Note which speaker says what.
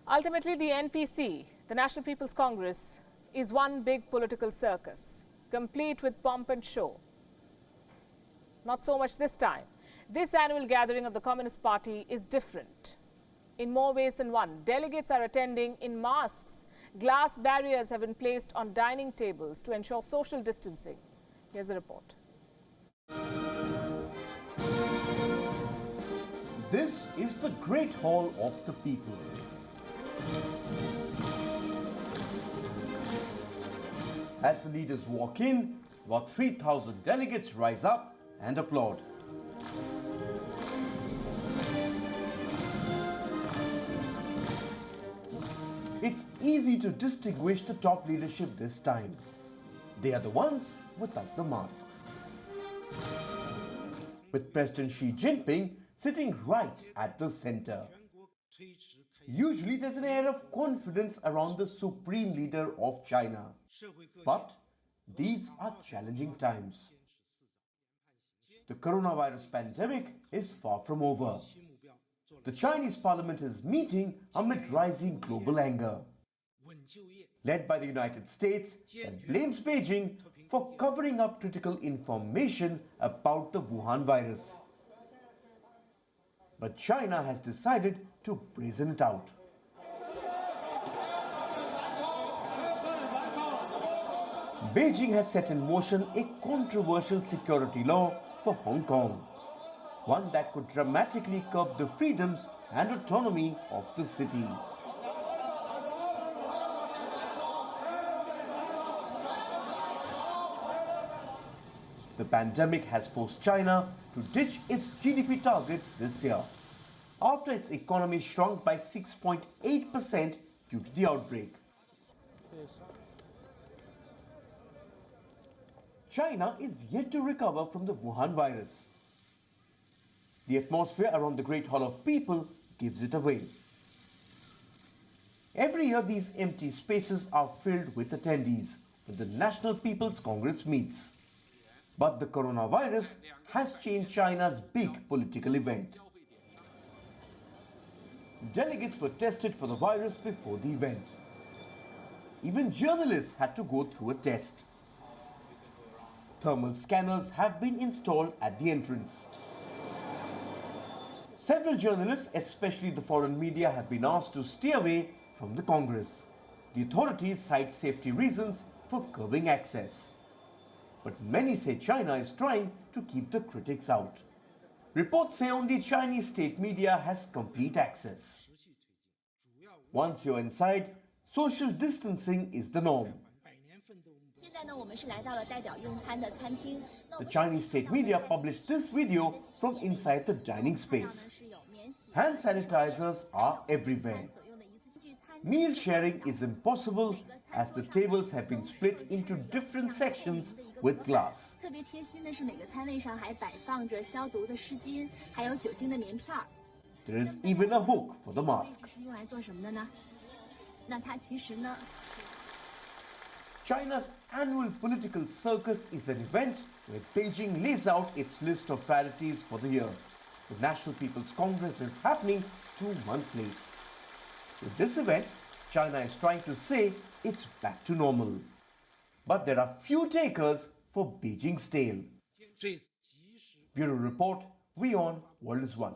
Speaker 1: Ultimately, the NPC, the National People's Congress, is one big political circus, complete with pomp and show. Not so much this time. This annual gathering of the Communist Party is different in more ways than one. Delegates are attending in masks. Glass barriers have been placed on dining tables to ensure social distancing. Here's a report.
Speaker 2: This is the Great Hall of the People. As the leaders walk in, about 3,000 delegates rise up and applaud. It's easy to distinguish the top leadership this time. They are the ones without the masks. With President Xi Jinping sitting right at the center. Usually there's an air of confidence around the supreme leader of China. But these are challenging times. The coronavirus pandemic is far from over. The Chinese parliament is meeting amid rising global anger. Led by the United States, that blames Beijing for covering up critical information about the Wuhan virus. But China has decided to brazen it out. Beijing has set in motion a controversial security law for Hong Kong, one that could dramatically curb the freedoms and autonomy of the city. The pandemic has forced China to ditch its GDP targets this year, after its economy shrunk by 6.8% due to the outbreak. China is yet to recover from the Wuhan virus. The atmosphere around the Great Hall of People gives it away. Every year these empty spaces are filled with attendees when the National People's Congress meets. But the coronavirus has changed China's big political event. Delegates were tested for the virus before the event. Even journalists had to go through a test. Thermal scanners have been installed at the entrance. Several journalists, especially the foreign media, have been asked to stay away from the Congress. The authorities cite safety reasons for curbing access. But many say China is trying to keep the critics out. Reports say only Chinese state media has complete access. Once you're inside, social distancing is the norm. The Chinese state media published this video from inside the dining space. Hand sanitizers are everywhere. Meal sharing is impossible as the tables have been split into different sections with glass. There is even a hook for the mask. China's annual political circus is an event where Beijing lays out its list of priorities for the year. The National People's Congress is happening 2 months late. With this event, China is trying to say it's back to normal. But there are few takers for Beijing's tale. Bureau Report, WION World is One.